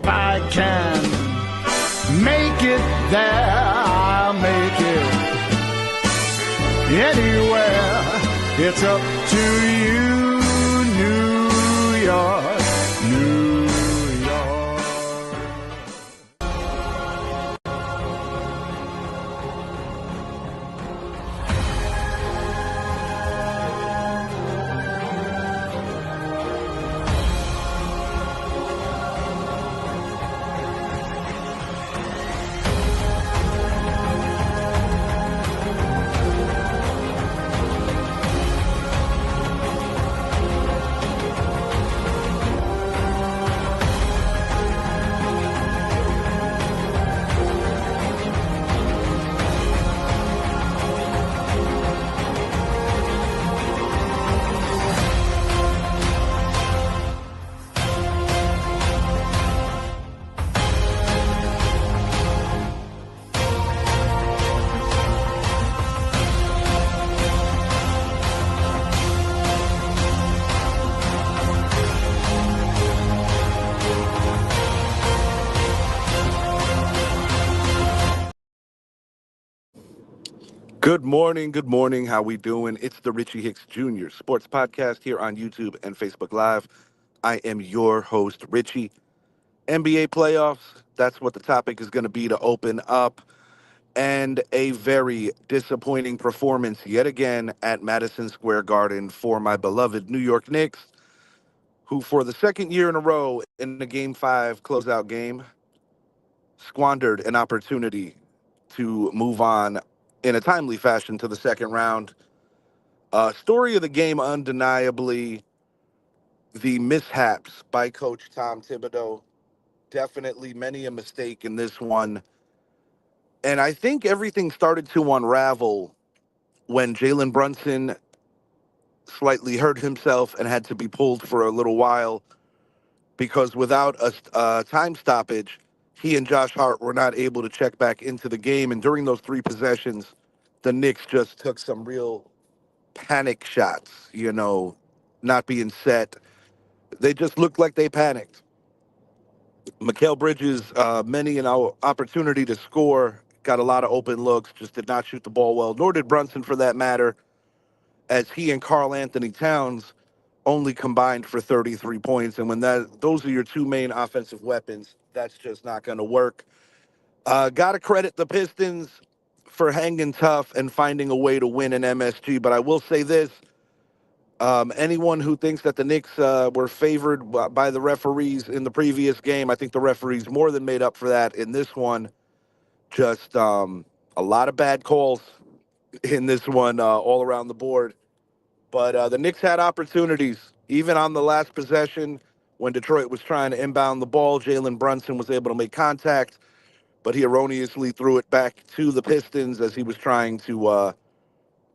If I can make it there, I'll make it anywhere. It's up to you, New York, New York. Good morning. Good morning. How we doing? It's the Richie Hicks Jr. Sports Podcast here on YouTube and Facebook Live. I am your host, Richie. NBA playoffs, that's what the topic is going to be to open up. And a very disappointing performance yet again at Madison Square Garden for my beloved New York Knicks, who for the second year in a row in the Game 5 closeout game squandered an opportunity to move on in a timely fashion to the second round. Story of the game, undeniably, the mishaps by Coach Tom Thibodeau. Definitely many a mistake in this one. And I think everything started to unravel when Jalen Brunson slightly hurt himself and had to be pulled for a little while because without a time stoppage, he and Josh Hart were not able to check back into the game. And during those three possessions, the Knicks just took some real panic shots, not being set. They just looked like they panicked. Mikal Bridges, many an opportunity to score, got a lot of open looks, just did not shoot the ball well, nor did Brunson for that matter, as he and Karl Anthony Towns only combined for 33 points. And when those are your two main offensive weapons, that's just not going to work. Got to credit the Pistons for hanging tough and finding a way to win an MSG. But I will say this. Anyone who thinks that the Knicks were favored by the referees in the previous game, I think the referees more than made up for that in this one. Just a lot of bad calls in this one all around the board. But the Knicks had opportunities, even on the last possession when Detroit was trying to inbound the ball. Jalen Brunson was able to make contact, but he erroneously threw it back to the Pistons as he was trying to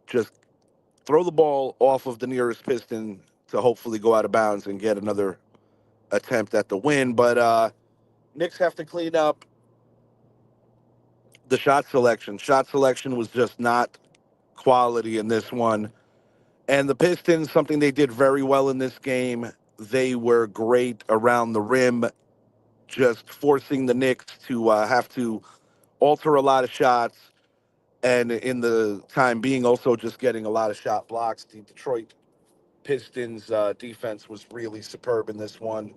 just throw the ball off of the nearest Piston to hopefully go out of bounds and get another attempt at the win. But Knicks have to clean up the shot selection. Shot selection was just not quality in this one. And the Pistons, something they did very well in this game, they were great around the rim, just forcing the Knicks to have to alter a lot of shots. And in the time being, also just getting a lot of shot blocks. The Detroit Pistons defense was really superb in this one.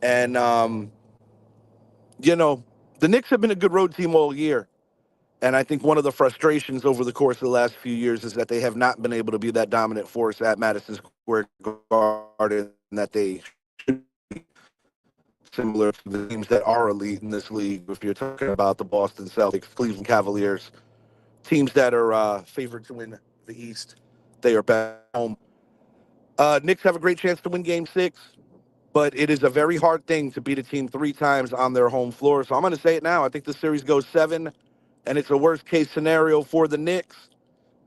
And, the Knicks have been a good road team all year. And I think one of the frustrations over the course of the last few years is that they have not been able to be that dominant force at Madison Square Garden that they should be, similar to the teams that are elite in this league. If you're talking about the Boston Celtics, Cleveland Cavaliers, teams that are favored to win the East, they are back home. Knicks have a great chance to win Game 6, but it is a very hard thing to beat a team three times on their home floor. So I'm going to say it now. I think the series goes 7, and it's a worst-case scenario for the Knicks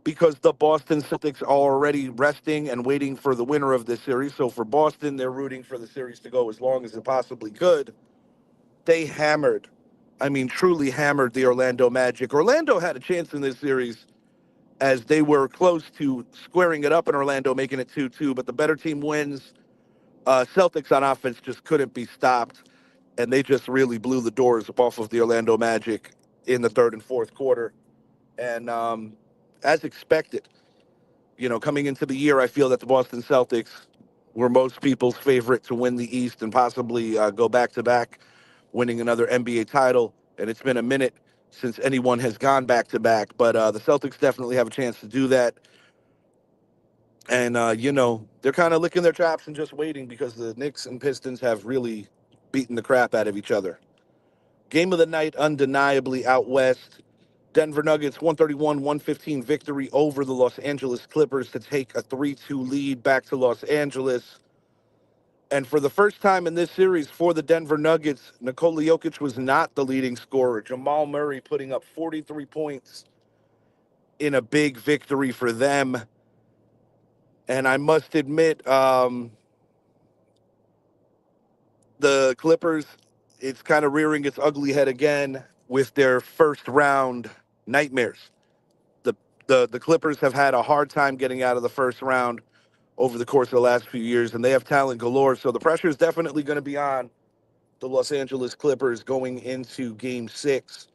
because the Boston Celtics are already resting and waiting for the winner of this series. So for Boston, they're rooting for the series to go as long as it possibly could. They truly hammered the Orlando Magic. Orlando had a chance in this series as they were close to squaring it up in Orlando, making it 2-2, but the better team wins. Celtics on offense just couldn't be stopped. and they just really blew the doors off of the Orlando Magic in the third and fourth quarter. And as expected, coming into the year, I feel that the Boston Celtics were most people's favorite to win the East and possibly go back to back, winning another NBA title. And it's been a minute since anyone has gone back to back, but the Celtics definitely have a chance to do that. And, they're kind of licking their chops and just waiting because the Knicks and Pistons have really beaten the crap out of each other. Game of the night, undeniably out west. Denver Nuggets 131-115 victory over the Los Angeles Clippers to take a 3-2 lead back to Los Angeles. And for the first time in this series for the Denver Nuggets, Nikola Jokic was not the leading scorer. Jamal Murray putting up 43 points in a big victory for them. And I must admit, the Clippers, it's kind of rearing its ugly head again with their first round nightmares. The, the Clippers have had a hard time getting out of the first round over the course of the last few years, and they have talent galore. So the pressure is definitely going to be on the Los Angeles Clippers going into Game 6.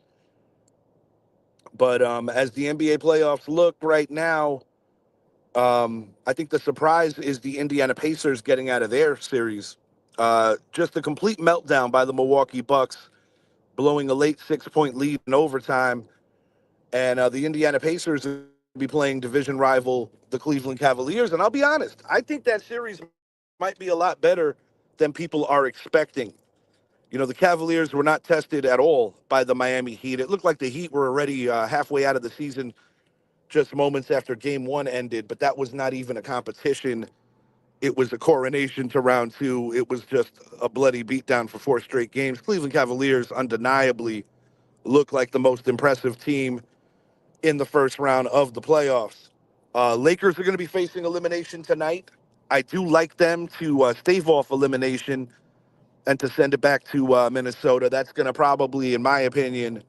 But as the NBA playoffs look right now, I think the surprise is the Indiana Pacers getting out of their series. Just a complete meltdown by the Milwaukee Bucks, blowing a late 6-point lead in overtime. And the Indiana Pacers will be playing division rival, the Cleveland Cavaliers. And I'll be honest, I think that series might be a lot better than people are expecting. The Cavaliers were not tested at all by the Miami Heat. It looked like the Heat were already halfway out of the season just moments after game one ended, but that was not even a competition. It was a coronation to round two. It was just a bloody beatdown for 4 straight games. Cleveland Cavaliers undeniably look like the most impressive team in the first round of the playoffs. Lakers are going to be facing elimination tonight. I do like them to stave off elimination and to send it back to Minnesota. That's going to probably, in my opinion,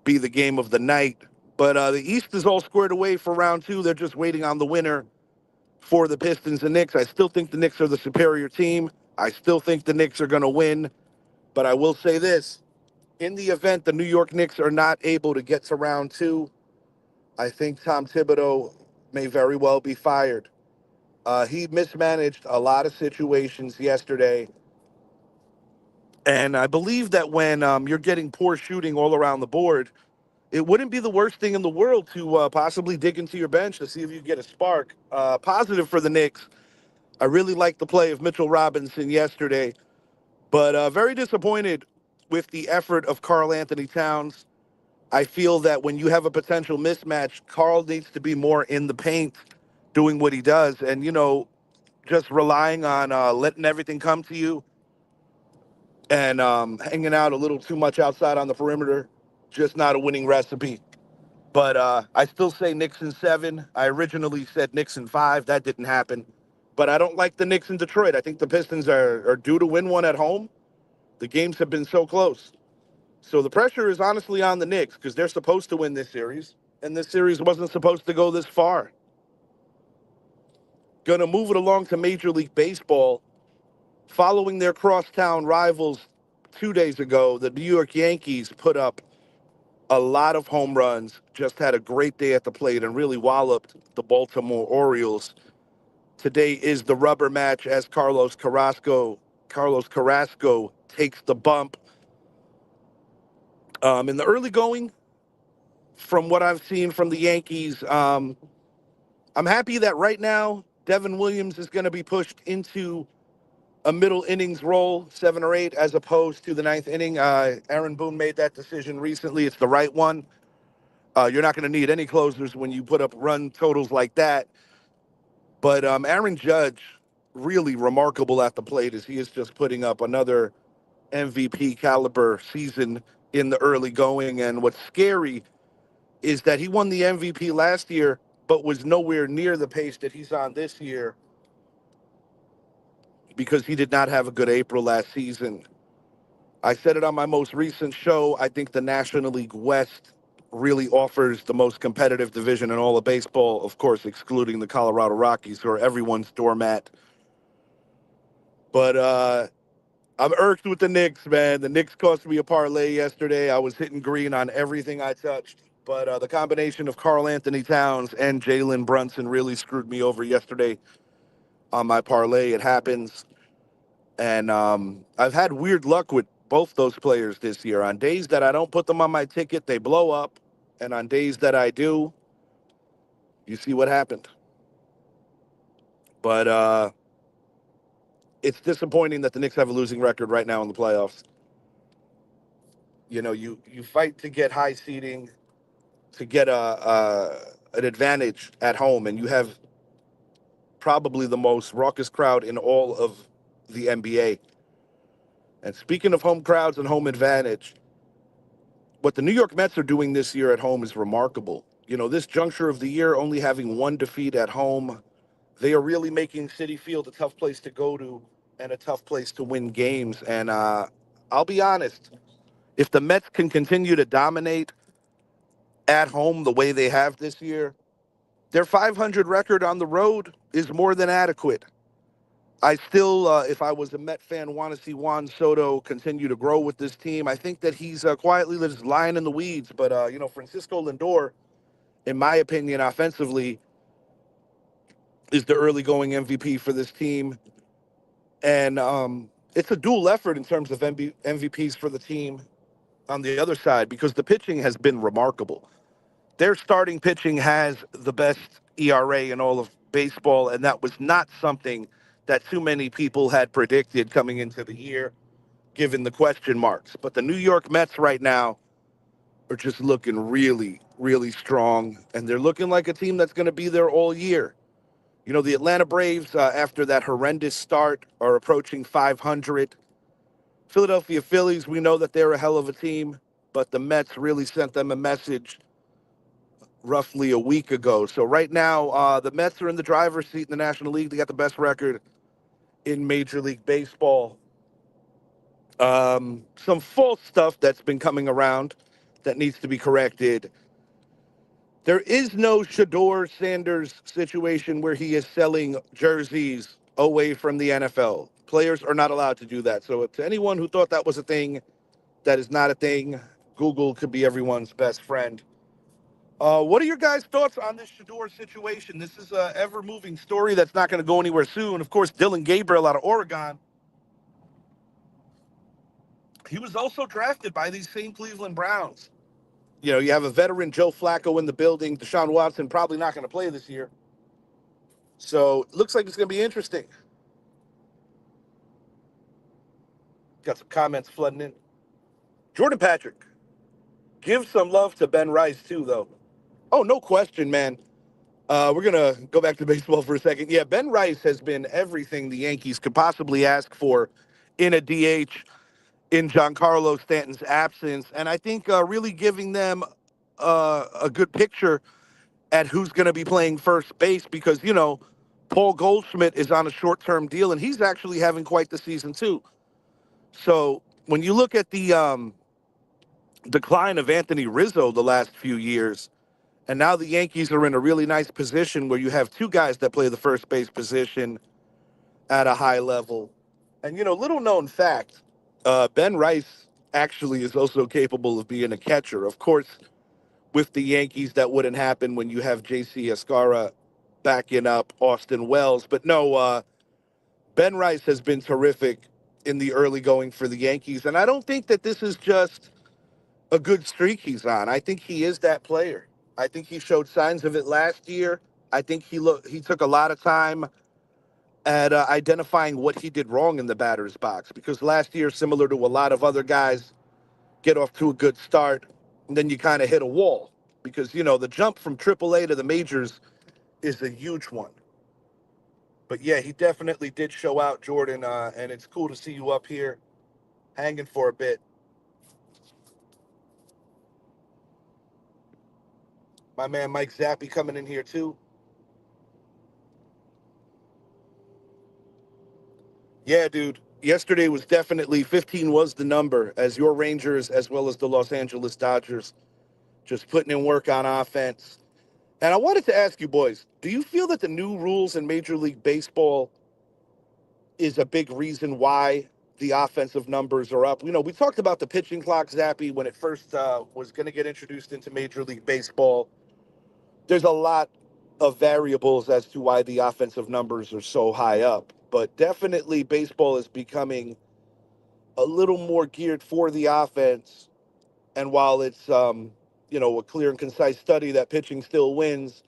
be the game of the night. But the East is all squared away for round two. They're just waiting on the winner for the Pistons and Knicks. I still think the Knicks are the superior team. I still think the Knicks are going to win. But I will say this. In the event the New York Knicks are not able to get to round two, I think Tom Thibodeau may very well be fired. He mismanaged a lot of situations yesterday. And I believe that when you're getting poor shooting all around the board, it wouldn't be the worst thing in the world to possibly dig into your bench to see if you get a spark. Positive for the Knicks. I really liked the play of Mitchell Robinson yesterday, but very disappointed with the effort of Karl Anthony Towns. I feel that when you have a potential mismatch, Karl needs to be more in the paint doing what he does and, just relying on letting everything come to you and hanging out a little too much outside on the perimeter. Just not a winning recipe. But I still say Knicks in 7. I originally said Knicks in 5. That didn't happen. But I don't like the Knicks in Detroit. I think the Pistons are due to win one at home. The games have been so close. So the pressure is honestly on the Knicks because they're supposed to win this series. And this series wasn't supposed to go this far. Going to move it along to Major League Baseball. Following their crosstown rivals 2 days ago, the New York Yankees put up a lot of home runs, just had a great day at the plate and really walloped the Baltimore Orioles. Today is the rubber match as Carlos Carrasco takes the bump. In the early going, from what I've seen from the Yankees, I'm happy that right now Devin Williams is going to be pushed into a middle innings role, 7 or 8, as opposed to the ninth inning. Aaron Boone made that decision recently. It's the right one. You're not going to need any closers when you put up run totals like that. But Aaron Judge, really remarkable at the plate as he is just putting up another MVP caliber season in the early going. And what's scary is that he won the MVP last year, but was nowhere near the pace that he's on this year because he did not have a good April last season. I said it on my most recent show. I think the National League West really offers the most competitive division in all of baseball, of course, excluding the Colorado Rockies, who are everyone's doormat. But I'm irked with the Knicks, man. The Knicks cost me a parlay yesterday. I was hitting green on everything I touched. But the combination of Karl Anthony Towns and Jalen Brunson really screwed me over yesterday on my parlay. It happens. And I've had weird luck with both those players this year. On days that I don't put them on my ticket, they blow up. And on days that I do, you see what happened. But it's disappointing that the Knicks have a losing record right now in the playoffs. You know, you fight to get high seeding, to get an advantage at home, and you have probably the most raucous crowd in all of the NBA. And speaking of home crowds and home advantage, what the New York Mets are doing this year at home is remarkable. You know, this juncture of the year, only having one defeat at home, they are really making Citi Field a tough place to go to and a tough place to win games. And I'll be honest, if the Mets can continue to dominate at home the way they have this year, their 500 record on the road is more than adequate. I still, if I was a Met fan, want to see Juan Soto continue to grow with this team. I think that he's quietly just lying in the weeds. But, Francisco Lindor, in my opinion, offensively, is the early going MVP for this team. And it's a dual effort in terms of MVPs for the team on the other side because the pitching has been remarkable. Their starting pitching has the best ERA in all of baseball, and that was not something that too many people had predicted coming into the year, given the question marks. But the New York Mets right now are just looking really, really strong, and they're looking like a team that's going to be there all year. You know, the Atlanta Braves, after that horrendous start, are approaching 500. Philadelphia Phillies, we know that they're a hell of a team, but the Mets really sent them a message roughly a week ago. So right now, the Mets are in the driver's seat in the National League. They got the best record in Major League Baseball. Some false stuff that's been coming around that needs to be corrected. There is no Shador Sanders situation where he is selling jerseys away from the NFL. Players are not allowed to do that. So to anyone who thought that was a thing, that is not a thing. Google could be everyone's best friend. What are your guys' thoughts on this Shador situation? This is an ever-moving story that's not going to go anywhere soon. Of course, Dylan Gabriel out of Oregon, he was also drafted by these same Cleveland Browns. You know, you have a veteran Joe Flacco in the building. Deshaun Watson probably not going to play this year. So it looks like it's going to be interesting. Got some comments flooding in. Jordan Patrick, give some love to Ben Rice, too, though. Oh, no question, man. We're going to go back to baseball for a second. Yeah, Ben Rice has been everything the Yankees could possibly ask for in a DH in Giancarlo Stanton's absence. And I think really giving them a good picture at who's going to be playing first base because, you know, Paul Goldschmidt is on a short-term deal, and he's actually having quite the season, too. So when you look at the decline of Anthony Rizzo the last few years, and now the Yankees are in a really nice position where you have two guys that play the first base position at a high level. And, you know, little known fact, Ben Rice actually is also capable of being a catcher. Of course, with the Yankees, that wouldn't happen when you have J.C. Escara backing up Austin Wells. But no, Ben Rice has been terrific in the early going for the Yankees. And I don't think that this is just a good streak he's on. I think he is that player. I think he showed signs of it last year. I think he took a lot of time at identifying what he did wrong in the batter's box because last year, similar to a lot of other guys, get off to a good start, and then you kind of hit a wall because, you know, the jump from AAA to the majors is a huge one. But, yeah, he definitely did show out, Jordan, and it's cool to see you up here hanging for a bit. My man Mike Zappi coming in here, too. Yeah, dude. Yesterday was definitely 15 was the number as your Rangers as well as the Los Angeles Dodgers just putting in work on offense. And I wanted to ask you boys, do you feel that the new rules in Major League Baseball is a big reason why the offensive numbers are up. We talked about the pitching clock, Zappy, when it first was going to get introduced into Major League Baseball. There's a lot of variables as to why the offensive numbers are so high up, but definitely baseball is becoming a little more geared for the offense. And while it's a clear and concise study that pitching still wins,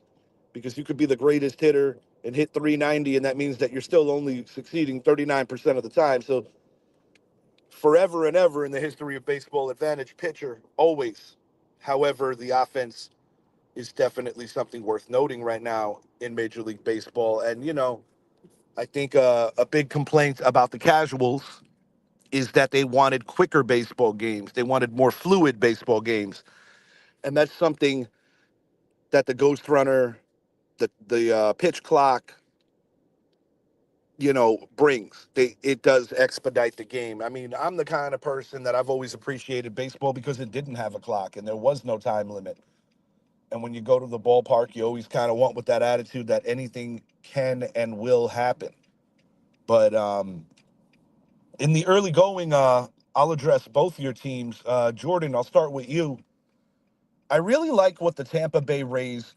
because you could be the greatest hitter and hit 390, and that means that you're still only succeeding 39% of the time. So forever and ever in the history of baseball, advantage pitcher always. However, the offense is definitely something worth noting right now in Major League Baseball. And I think a big complaint about the casuals is that they wanted quicker baseball games. They wanted more fluid baseball games. And that's something that the ghost runner, the pitch clock, brings. It does expedite the game. I mean, I'm the kind of person that I've always appreciated baseball because it didn't have a clock and there was no time limit. And when you go to the ballpark, you always kind of want with that attitude that anything can and will happen. But in the early going, I'll address both your teams. Jordan, I'll start with you. I really like what the Tampa Bay Rays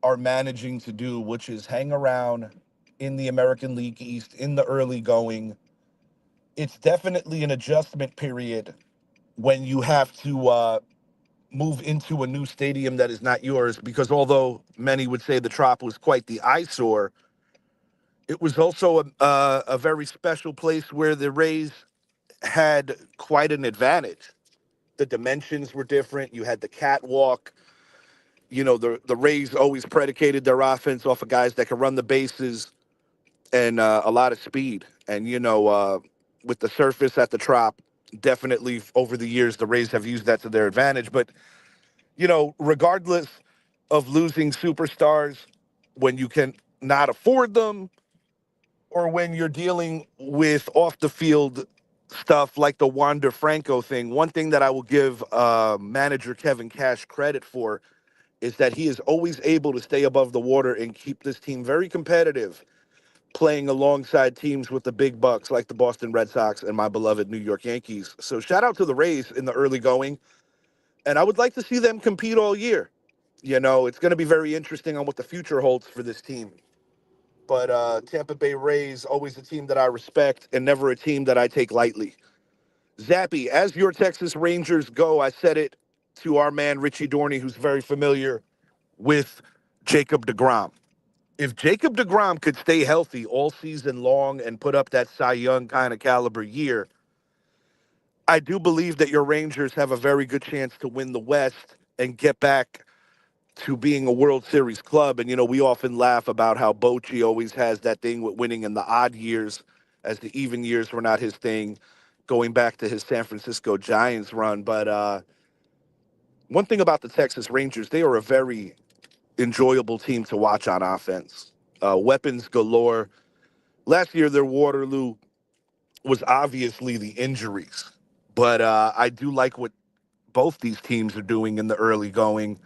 are managing to do, which is hang around in the American League East in the early going. It's definitely an adjustment period when you have to move into a new stadium that is not yours, because although many would say the Trop was quite the eyesore, it was also a very special place where the Rays had quite an advantage. The dimensions were different. You had the catwalk. The Rays always predicated their offense off of guys that could run the bases and a lot of speed. And, with the surface at the Trop, definitely over the years, the Rays have used that to their advantage. But, regardless of losing superstars when you can not afford them, or when you're dealing with off the field stuff like the Wander Franco thing, one thing that I will give manager Kevin Cash credit for is that he is always able to stay above the water and keep this team very competitive, playing alongside teams with the big bucks like the Boston Red Sox and my beloved New York Yankees. So shout out to the Rays in the early going, and I would like to see them compete all year. It's going to be very interesting on what the future holds for this team. But Tampa Bay Rays, always a team that I respect and never a team that I take lightly. Zappy, as your Texas Rangers go, I said it to our man Richie Dorney, who's very familiar with Jacob deGrom. If Jacob deGrom could stay healthy all season long and put up that Cy Young kind of caliber year, I do believe that your Rangers have a very good chance to win the West and get back to being a World Series club. And, we often laugh about how Bochy always has that thing with winning in the odd years, as the even years were not his thing, going back to his San Francisco Giants run. But one thing about the Texas Rangers, they are a very enjoyable team to watch on offense. Weapons galore. Last year, their Waterloo was obviously the injuries. But I do like what both these teams are doing in the early going.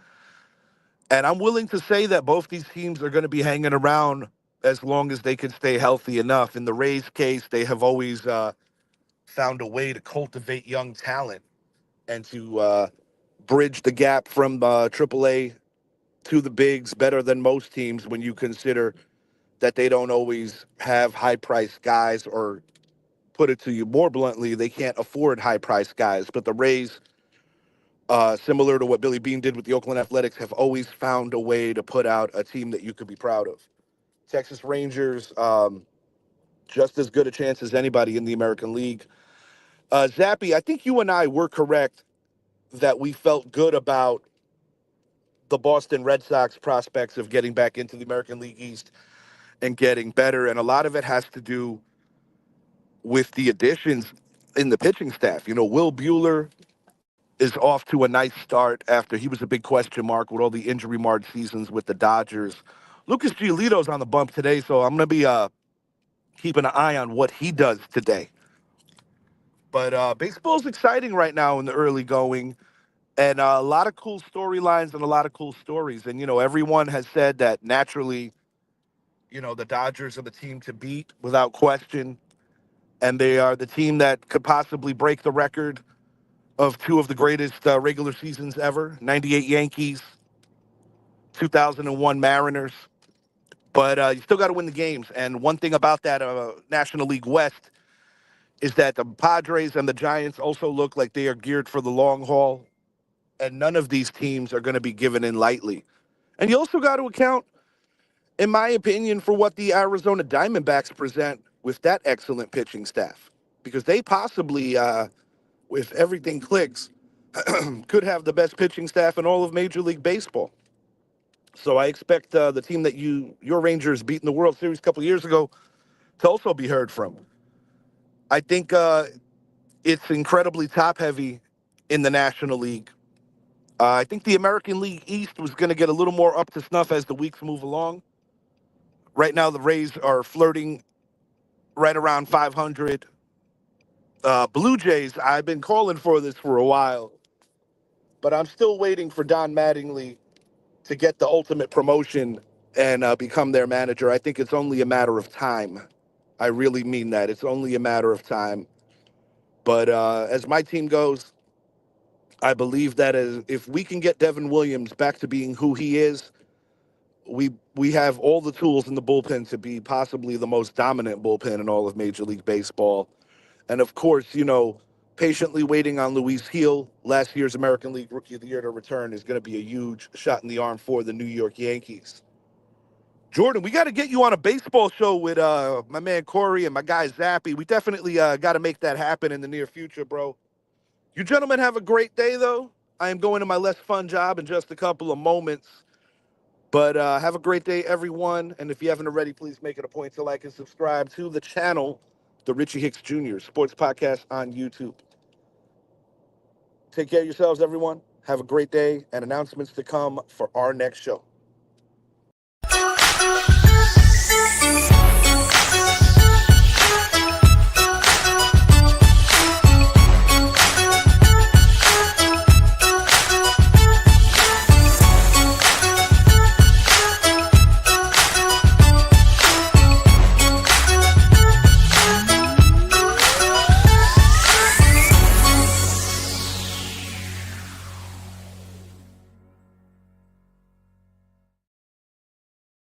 And I'm willing to say that both these teams are going to be hanging around as long as they can stay healthy enough. In the Rays' case, they have always found a way to cultivate young talent and to bridge the gap from AAA to the bigs better than most teams when you consider that they don't always have high-priced guys, or put it to you more bluntly, they can't afford high-priced guys. But the Rays, similar to what Billy Beane did with the Oakland Athletics, have always found a way to put out a team that you could be proud of. Texas Rangers, just as good a chance as anybody in the American League. Zappy, I think you and I were correct that we felt good about the Boston Red Sox prospects of getting back into the American League East and getting better. And a lot of it has to do with the additions in the pitching staff. Will Buehler is off to a nice start after he was a big question mark with all the injury-marred seasons with the Dodgers. Lucas Giolito's on the bump today, so I'm going to be keeping an eye on what he does today. But baseball's exciting right now in the early going, and a lot of cool storylines and a lot of cool stories. And, everyone has said that naturally, the Dodgers are the team to beat without question. and they are the team that could possibly break the record of two of the greatest regular seasons ever: '98 Yankees, 2001 Mariners. But you still got to win the games. And one thing about that National League West is that the Padres and the Giants also look like they are geared for the long haul, and none of these teams are going to be given in lightly. And you also got to account, in my opinion, for what the Arizona Diamondbacks present with that excellent pitching staff, because they possibly, if everything clicks, could have the best pitching staff in all of Major League Baseball. So I expect the team that your Rangers beat in the World Series a couple of years ago to also be heard from. I think it's incredibly top heavy in the National League. I think the American League East was going to get a little more up to snuff as the weeks move along. Right now, the Rays are flirting right around 500. Blue Jays, I've been calling for this for a while, but I'm still waiting for Don Mattingly to get the ultimate promotion and become their manager. I think it's only a matter of time. I really mean that. It's only a matter of time. But as my team goes, I believe that if we can get Devin Williams back to being who he is, we have all the tools in the bullpen to be possibly the most dominant bullpen in all of Major League Baseball. And of course, patiently waiting on Luis Heel, last year's American League Rookie of the Year, to return is going to be a huge shot in the arm for the New York Yankees. Jordan, we got to get you on a baseball show with my man Corey and my guy Zappy. We definitely got to make that happen in the near future, bro. You gentlemen have a great day, though. I am going to my less fun job in just a couple of moments. But have a great day, everyone. And if you haven't already, please make it a point to like and subscribe to the channel, the Richie Hicks Jr. Sports Podcast on YouTube. Take care of yourselves, everyone. Have a great day, and announcements to come for our next show.